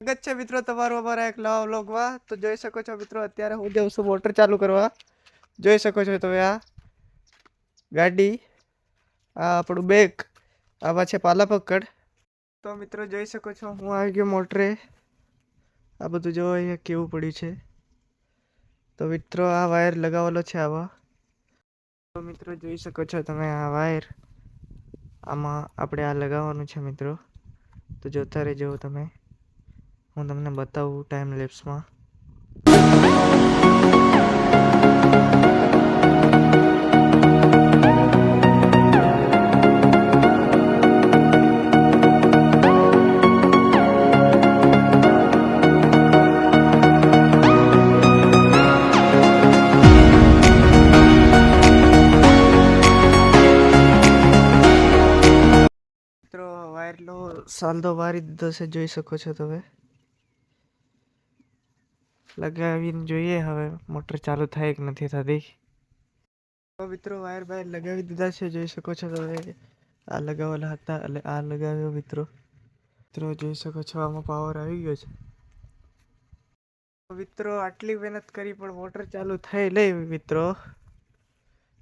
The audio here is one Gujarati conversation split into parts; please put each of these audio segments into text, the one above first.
સ્વાગત છે મિત્રો તમારું અમારા એક નવા વ્લોગમાં। તો જોઈ શકો છો મિત્રો અત્યારે હું જાઉં છું મોટર ચાલુ કરવા। જોઈ શકો છો તમે આ ગાડી, આ આપણું બેગ, આવા છે પાલા પકડ। તો મિત્રો જોઈ શકો છો હું આવી ગયો મોટરે। આ બધું જો અહીંયા કેવું પડ્યું છે। તો મિત્રો આ વાયર લગાવેલો છે આવા। તો મિત્રો જોઈ શકો છો તમે આ વાયર, આમાં આપણે આ લગાવવાનું છે મિત્રો। તો જોતા રહેજો તમે, હું તમને બતાવું ટાઈમ લેપ્સમાં। મિત્રો વાયરનો સાંધો વારી દીધો છે, જોઈ શકો છો તમે। લગાવીને જોઈએ હવે મોટર ચાલુ થાય કે નથી થતી। તો મિત્રો વાયર લગાવી દીધા છે, જોઈ શકો છો તમે। આ લગાવેલા હતા એટલે આ લગાવ્યો મિત્રો। જોઈ શકો છો આમાં પાવર આવી ગયો છે। મિત્રો આટલી મહેનત કરી પણ મોટર ચાલુ થઈ નહીં મિત્રો।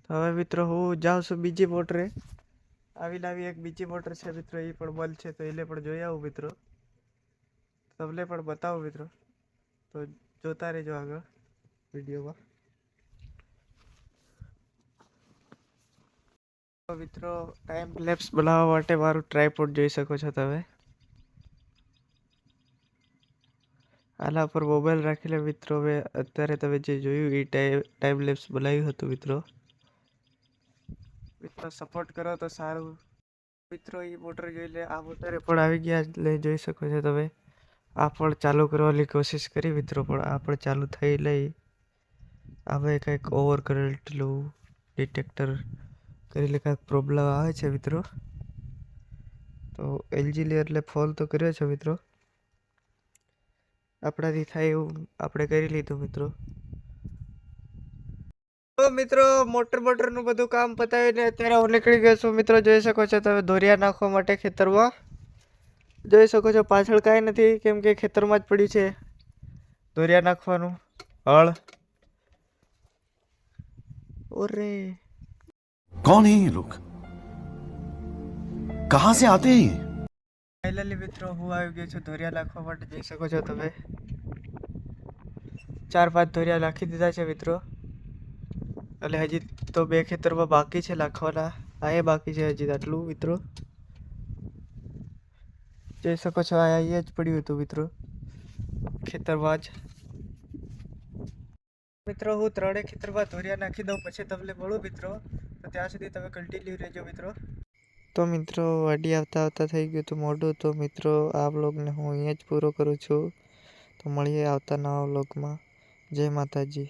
તો હવે મિત્રો હું જાઉં છું બીજી મોટરે। આવી એક બીજી મોટર છે મિત્રો, એ પણ બંધ છે, તો એને પણ જોઈ આવું મિત્રો, તમને પણ બતાવું મિત્રો। તો જોતા રહેજો આગળ વિડીયોમાં। તો મિત્રો ટાઈમ લેપ્સ બનાવવા માટે મારું ટ્રાયપોડ જોઈ શકો છો તમે। આના પર મોબાઈલ રાખીને મિત્રો હવે અત્યારે તમે જે જોયું એ ટાઈમ લેપ્સ બનાવ્યું હતું મિત્રો। મિત્રો સપોર્ટ કરો તો સારું। મિત્રો એ મોટર જોઈ લે, આ મોટરે પણ આવી ગયા એટલે જોઈ શકો છો તમે। આ પણ ચાલુ કરવાની કોશિશ કરી મિત્રો, પણ આ પણ ચાલુ થઈ લઈ। હવે કંઈક ઓવર કરેલું ડિટેક્ટર કરીને કંઈક પ્રોબ્લેમ આવે છે મિત્રો। તો એલજી એટલે ફોન તો કર્યો છે મિત્રો, આપણાથી થાય એવું આપણે કરી લીધું મિત્રો। તો મિત્રો મોટરનું બધું કામ પતાવીને અત્યારે હું નીકળી ગયો છું મિત્રો। જોઈ શકો છો તમે ધોરિયા નાખવા માટે ખેતરમાં। જોઈ શકો છો પાછળ કાંઈ નથી, કેમ કે ખેતરમાં જ પડી છે ધોરિયા નાખવાનું હળ। ઓરે कौन है ये लोग, कहां से आते हैं? ફાઇનલી મિત્રો હું આવી ગયો છું ધોરિયા નાખવા માટે। જોઈ શકો છો તમે 4-5 ધોરિયા નાખી દીધા છે મિત્રો। એટલે હજી તો 2 ખેતરમાં બાકી છે નાખવાના, આ એ બાકી છે હજી આટલું મિત્રો। જોઈ શકો છો આ અહીંયા જ પડ્યું હતું મિત્રો, ખેતરમાં જ। મિત્રો હું 3 ખેતરમાં ધોરિયા નાખી દઉં પછી તમને મળું મિત્રો, તો ત્યાં સુધી તમે કન્ટિન્યુ રહેજો મિત્રો। તો મિત્રો વાડી આવતા થઈ ગયું હતું મોડું, તો મિત્રો આ વ્લોગને હું અહીંયા જ પૂરો કરું છું। તો મળીએ આવતા નવા વ્લોગમાં। જય માતાજી।